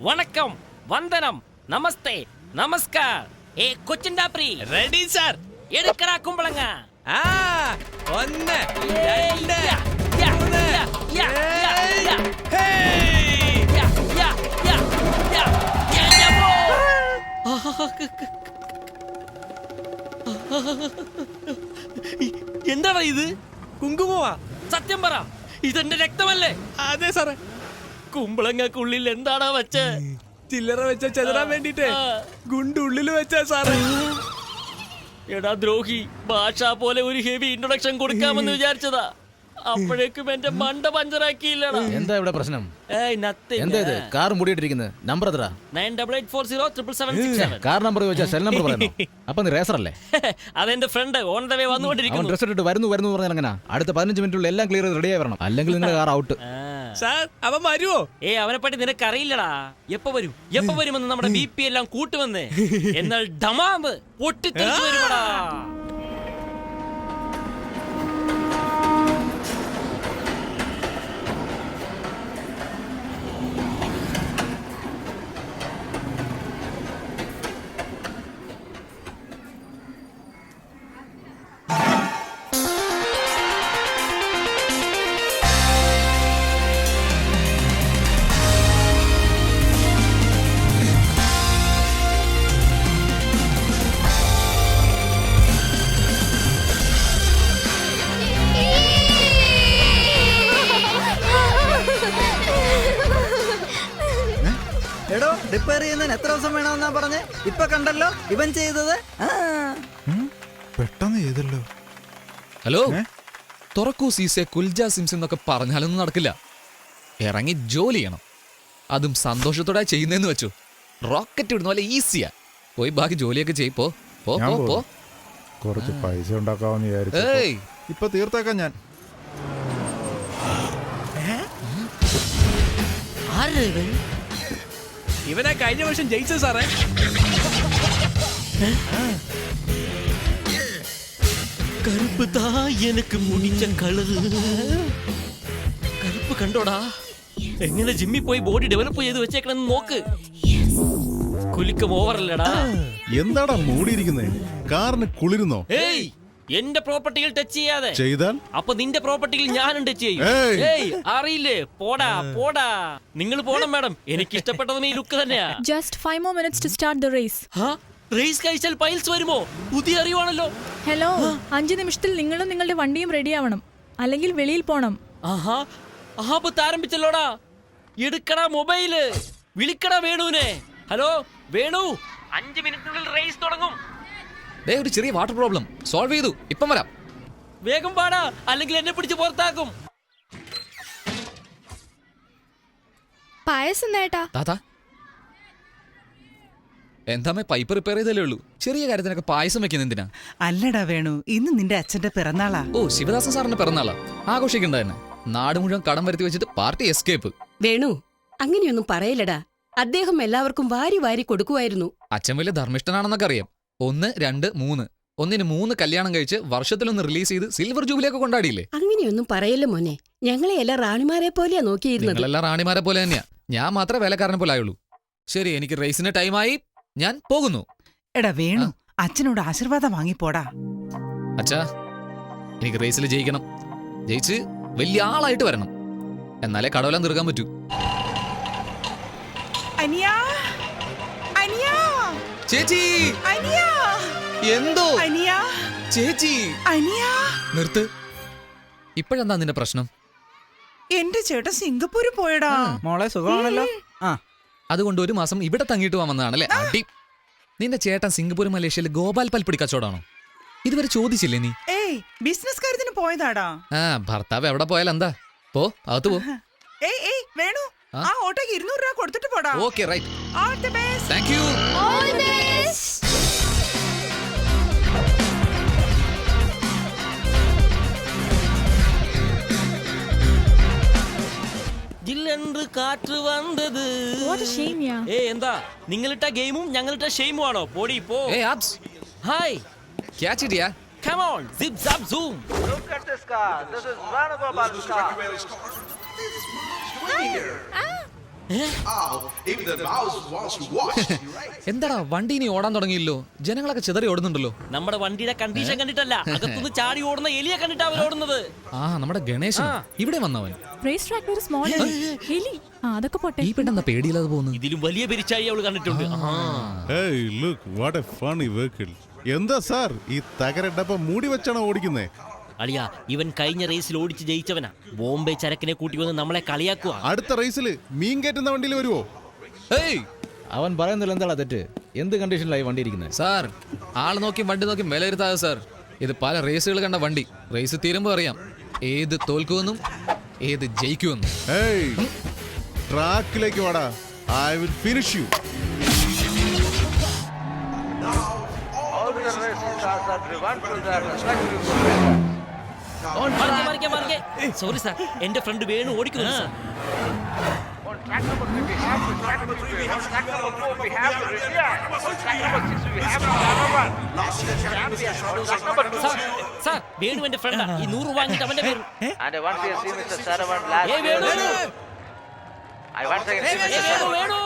വണക്കം, വന്ദനം, നമസ്തേ, നമസ്കാർ. കൊച്ചിൻഡാപ്രി ready sir. എടുക്കടാ കുമ്പളങ്ങ. ഒന്ന് എന്താടാ ഇത്? കുങ്കുമവാ. സത്യം പറ, ഇതെന്റെ രക്തമല്ലേ? അതെ സാറേ. കുമ്പളങ്ങക്കുള്ളിൽ എന്താടാ വെച്ച്? ചില്ലറ വെച്ച ചെതറാൻ വേണ്ടിട്ട് ഗുണ്ടുള്ളിൽ വെച്ചാ സാറേ. എടാ ദ്രോഹി, ഭാഷ പോലെ ഒരു ഹെവി ഇൻട്രൊഡക്ഷൻ കൊടുക്കാമെന്ന് വിചാരിച്ചതാ. അപ്പോഴേക്കും എന്റെ മണ്ട പഞ്ചറാക്കിയില്ലടാ. എന്താ ഇവിടെ പ്രശ്നം? എന്താ ഇത് കാർ മുടിയിട്ടിരിക്കുന്നത്? നമ്പർ എത്ര? 9840777767. കാർ നമ്പർ ചോദിച്ചാൽ സെൽ നമ്പർ പറയണോ? അപ്പൊ നീ റേസർ അല്ലേ? അതെന്റെ ഫ്രണ്ട് ഓൺ ദ വേ അവൻ വന്നുകൊണ്ടിരിക്കുന്നു. ഡ്രസ് ഇട്ടിട്ട് വരുന്നു പറഞ്ഞാൽ എങ്ങനെ? അടുത്ത 15 മിനിറ്റുള്ള എല്ലാം ക്ലിയർ ചെയ്ത് റെഡിയായി വരണം, അല്ലെങ്കിൽ നിങ്ങളുടെ കാർ ഔട്ട്. സാർ അവൻ വരുവോ? അവനെ പറ്റി നിനക്ക് അറിയില്ലടാ. എപ്പോ വരുമെന്ന് നമ്മുടെ BP എല്ലാം കൂട്ടുമെന്ന്. എന്നാൽ ഡമാമ്പ് പൊട്ടിത്തെറിച്ചു വരുമടാ. എടോ, റിപ്പയർ ചെയ്യുന്നതിന് എത്ര ദിവസം വേണമെന്നാ പറഞ്ഞേ? ഇപ്പൊ കണ്ടല്ലോ ഇവൻ ചെയ്തത്. പെട്ടെന്ന് ചെയ്തല്ലോ. ഹലോ, തുറക്കൂ സീസെ കുൽജ സിംസ് എന്നൊക്കെ പറഞ്ഞാലൊന്നും നടക്കില്ല. ഇറങ്ങി ജോലി ചെയ്യണം, അതും സന്തോഷത്തോടെ ചെയ്യുന്നതെന്ന് വെച്ചു. റോക്കറ്റ് വിടുന്ന പോലെ ഈസിയാ. പോയി ബാക്കി ജോലിയൊക്കെ ചെയ്യപ്പോ. കുറച്ച് പൈസ ഉണ്ടാക്കാമെന്ന് വിചാരിച്ചു. ഇപ്പൊ തീർത്തേക്കാം ഞാൻ. ഇവനെ കഴിഞ്ഞ വർഷം ജയിച്ച സാറേ. കറുപ്പ് താ എനിക്ക് മുടിച്ച കളറ്. കറുപ്പ് കണ്ടോടാ? എങ്ങനെ ജിമ്മിൽ പോയി ബോഡി ഡെവലപ്പ് ചെയ്ത് വെച്ചേക്കണെന്ന് നോക്ക്. കുലുക്കം ഓവറല്ലടാ. എന്താടാ മൂടിയിരിക്കുന്നേ? കാറിന് കുളിരുന്നോ? എന്റെ പ്രോപ്പർട്ടിയിൽ ടച്ച് ചെയ്യാതെ ചെയ്താൽ അപ്പൊ നിന്റെ പ്രോപ്പർട്ടിയിൽ ഞാനും ടച്ച് ചെയ്യും. അറിയില്ലേ? പോടാ. നിങ്ങൾ പോണം മാഡം. എനിക്ക് ഇഷ്ടപ്പെട്ടതും ഈ ലുക്ക് തന്നെയാ. Just 5 more minutes to start the race. Race കഴിച്ചാൽ പൈൽസ് വരുമോ? പുതിയ അറിവാണല്ലോ. ഹലോ, 5 നിമിഷത്തിൽ നിങ്ങളും നിങ്ങളുടെ വണ്ടിയും റെഡിയാവണം, അല്ലെങ്കിൽ വെളിയിൽ പോണം. ആപത്ത് ആരംഭിച്ചല്ലോടാ. എടുക്കടാ മൊബൈല്, വിളിക്കടാ വേണുവിനെ. ഹലോ വേണു, 5 മിനിറ്റിനുള്ളിൽ റേസ് തുടങ്ങും. ഒരു ചെറിയ വാട്ടർ പ്രോബ്ലം സോൾവ് ചെയ്തു, ഇപ്പം വരാം. വേഗം പാടാ, അല്ലെങ്കിൽ എന്നെ പിടിച്ച് പുറത്താക്കും. പായസം നേട്ടാ. താത്താ, എന്താമേ പൈപ്പ് റിപ്പയർ ചെയ്തല്ലേ ഉള്ളൂ, ചെറിയ കാര്യത്തിനൊക്കെ പായസം വെക്കുന്ന എന്തിനാ? അല്ലടാ വേണു, ഇന്ന് നിന്റെ അച്ഛന്റെ പിറന്നാളാ. ഓ, ശിവദാസൻ സാറിന്റെ പിറന്നാളാ. ആഘോഷിക്കണ്ട തന്നെ. നാട് മുഴുവൻ കടം വരുത്തി വെച്ചിട്ട് പാർട്ടി എസ്കേപ്പ്. വേണു, അങ്ങനെയൊന്നും പറയില്ലടാ. അദ്ദേഹം എല്ലാവർക്കും വാരി വാരി കൊടുക്കുമായിരുന്നു. അച്ഛൻ വലിയ ധർമ്മിഷ്ഠനാണെന്നൊക്കെ അറിയാം. 1, 2, 3 ഒന്നിന് 3 കല്യാണം കഴിച്ച് വർഷത്തിലൊന്ന് റിലീസ് ചെയ്ത് സിൽവർ ജൂബിലിയൊക്കെ കൊണ്ടാടിയില്ലേ? അങ്ങനെയൊന്നും പറയല്ല മോനെ. ഞങ്ങളെ എല്ലാം റാണിമാരെ പോലെയാ നോക്കിയിരുന്നത്. നിങ്ങളെല്ലാം റാണിമാരെ പോലെ തന്നെയാ. ഞാൻ മാത്രമേ വേലക്കാരനെ പോലെ ആയുള്ളൂ. ശരി, എനിക്ക് റേസിന് ടൈമായി, ഞാൻ പോകുന്നു. എടാ വേണു, അച്ഛനോട് ആശീർവാദം വാങ്ങിപ്പോടാ. അച്ഛാ, എനിക്ക് റേസിൽ ജയിക്കണം. ജയിച്ച് വലിയ ആളായിട്ട് വരണം, എന്നാലേ കടവെല്ലാം തീർക്കാൻ പറ്റൂ. ചേച്ചി, എന്തോ ചേച്ചി നിർത്ത്. ഇപ്പോഴെന്താ നിന്റെ പ്രശ്നം? എന്റെ ചേട്ടൻ സിംഗപ്പൂരിൽ പോയടാ. മോളെ സുഖമാണല്ലോ. അതുകൊണ്ട് 1 മാസം ഇവിടെ തങ്ങിയിട്ട് വന്നതാണല്ലേ? അടി. നിന്റെ ചേട്ടൻ സിംഗപ്പൂർ മലേഷ്യയിൽ ഗോപാൽ പൽപ്പിടി കച്ചവടമാണോ? ഇതുവരെ ചോദിച്ചില്ലേ നീ? ബിസിനസ് കാര്യത്തിന് പോയതാടാ. ഭർത്താവ് എവിടെ പോയാൽ എന്താ? പോ, അകത്ത് പോ. വേണു, ആ ഓട്ടോക്ക് 200 രൂപ കൊടുത്തിട്ട് പോടാ. Okay, right. All the best. Thank you. All the best. ജില്ലെன்று കാറ്റ് വന്നത്. What a shame, yeah. എന്താ നിങ്ങളിട്ട ഗെയിമും ഞങ്ങളിട്ട ഷെയിമും ആണോ? പോടി പോ. Abs. Hi, catch it yeah. Come on, zip zap zoom. Look at this car. This is Ranagopal's car. എന്താടാ വണ്ടി ഇനി ഓടാൻ തുടങ്ങിയില്ലോ? ജനങ്ങളൊക്കെ ചിതറി ഓടുന്നുണ്ടല്ലോ. നമ്മുടെ വണ്ടിയുടെ കണ്ടീഷൻ കണ്ടിട്ടല്ല, അകത്തുനിന്ന് ചാടി ഓടുന്ന എലിയെ കണ്ടിട്ടാ അവർ ഓടുന്നത്. ആ നമ്മുടെ ഗണേശൻ ഇവിടെ വന്നവൻ. റേസ് ട്രാക്കിൽ ഒരു സ്മോൾ എലി. അതൊക്കെ പോട്ടെ. ഈ പെട്ടെന്ന് പേടിയില്ലാതെ പോകുന്നു. ഇതിലും വലിയ പെരിച്ചായി അവള് കണ്ടിട്ടുണ്ട്. Hey, look, what a funny vehicle. എന്താ സാർ ഈ തകരഡപ്പ മൂടി വെച്ചാണോ ഓടിക്കുന്നേ? അളിയാ, ഇവൻ കഴിഞ്ഞ റേസിൽ ഓടിച്ച് ജയിച്ചവനാ. ബോംബെ ചരക്കിനെ കൂട്ടി വന്ന് നമ്മളെ കളിയാക്കുക. അടുത്ത റേസിൽ മീൻ കയറ്റുന്ന വണ്ടിയിൽ വരുവോ? ഏയ് അവൻ പറയുന്നില്ല എന്താടാ തെറ്റ്? എന്ത് കണ്ടീഷനിലായി വണ്ടി ഇരിക്കുന്നത്? സാർ, ആള് നോക്കി വണ്ടി നോക്കി വിലയിരുത്താതെ സാർ. ഇത് പല റേസുകൾ കണ്ട വണ്ടി. റേസ് തീരുമ്പോ അറിയാം ഏത് തോൽക്കുമെന്നും ഏത് ജയിക്കുമെന്നും. Hey, ട്രാക്കിലേക്ക് വാടാ. I will finish you. Sorry sir, എന്റെ ഫ്രണ്ട് വേണു ഓടിക്കുന്നു സാർ. സാർ, വേണു എന്റെ ഫ്രണ്ടാ. ഈ 100 വാങ്ങിട്ട് അവന്റെ പേര്. Venu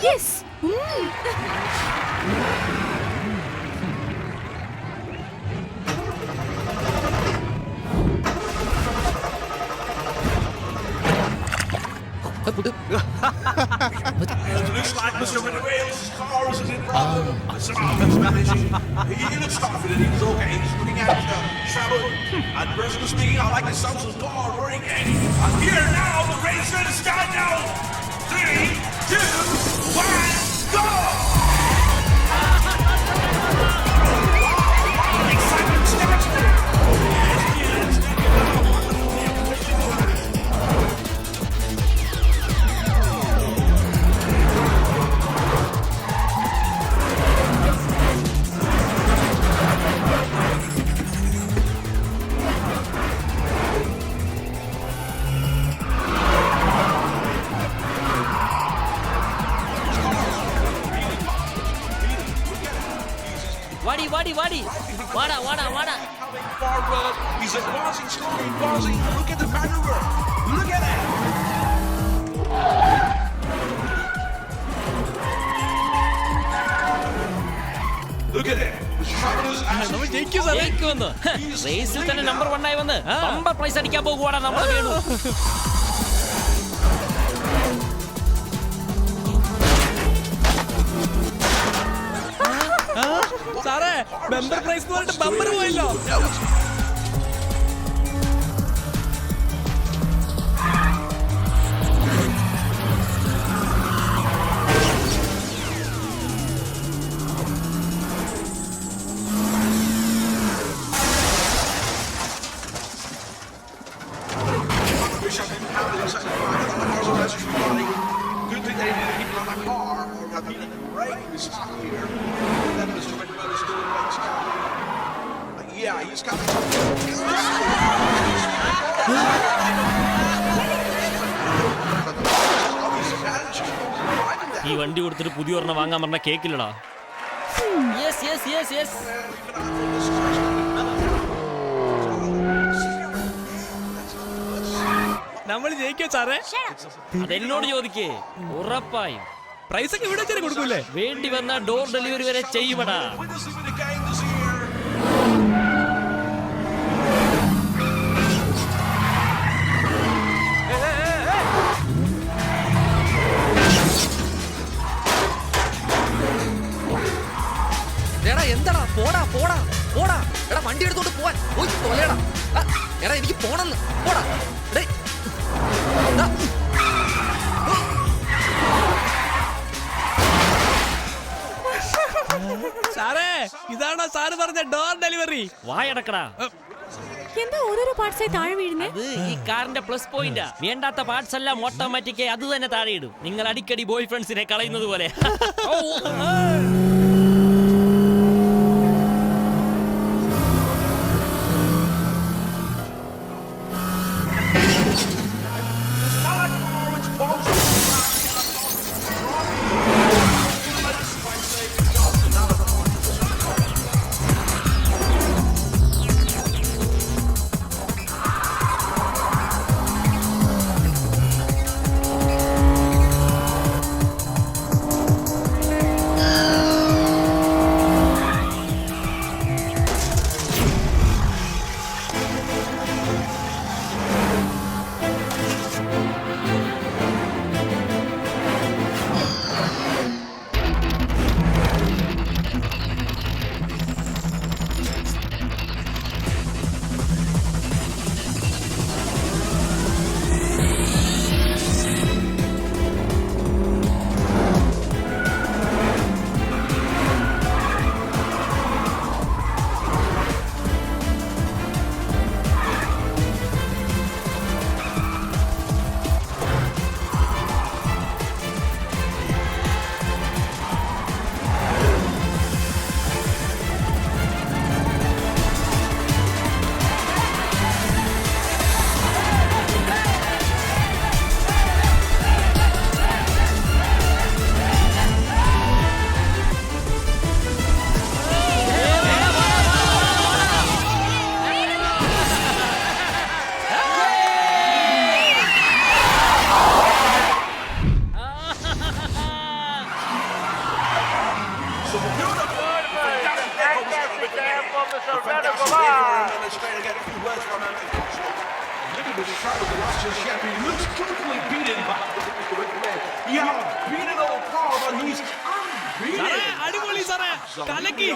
yes. Looks like Mr. Renewal's car is in trouble. Mr. Roberts managing. He looks confident he's okay. He's putting out trouble. And personally speaking, I like the sounds of car roaring in. And here now, the race is start now. 3, 2, 1, go! Excitement starts now. വാടി വാടാ. Forward. He's advancing slowly. Look at the maneuver. Look at that. Look at it. ജയിക്കുമെന്ന്. റേസിൽ തന്നെ number 1 ആയി വന്ന് bumper prize അടിക്കാൻ പോകുവാടാ നമ്മുടെ വേണു. സാറേ, bumper prize എന്ന് പറഞ്ഞിട്ട് ബമ്പർ പോയല്ലോ. Good thing they didn't keep on the car, or have been in the rain to stop here. That Mr. Redwell is doing like stop. Yeah, he's got ഈ വണ്ടി കൊടുത്തിട്ട് പുതിയ ഒരെണ്ണം വാങ്ങാൻ പറഞ്ഞ കേക്കില്ലടാ. യെസ്. നമ്മൾ ജയിക്കോ സാറേ? അതെന്നോട് ചോദിക്കേ, ഉറപ്പായും. പ്രൈസ് ഒക്കെ ഇവിടെ വെച്ചാൽ കൊടുക്കൂലേ? വേണ്ടി വന്ന ഡോർ ഡെലിവറി വരെ ചെയ്യുമടാ. എന്താടാ പോടാ. എടാ വണ്ടി എടുത്തോണ്ട് പോവാൻ പോയി തൊലയടാ. എടാ എനിക്ക് പോണെന്ന് പോടാ. സാറേ, ഇതാണോ സാറ് പറഞ്ഞ ഡോർ ഡെലിവറി? വായടക്കടാ. എന്താ ഓരോരോ പാർട്സായി താഴെ വീഴുന്നേ? അത് ഈ കാറിന്റെ പ്ലസ് പോയിന്റാ. വേണ്ടാത്ത പാർട്സ് എല്ലാം ഓട്ടോമാറ്റിക് അത് തന്നെ താഴെ ഇടും. നിങ്ങൾ അടിക്കടി ബോയ് ഫ്രണ്ട്സിനെ കളയുന്നത് പോലെ. this Travis Washington champion. He looks totally beaten by yeah, beaten old car, but he's unbeaten. അടിപൊളി സാറേ കലക്കി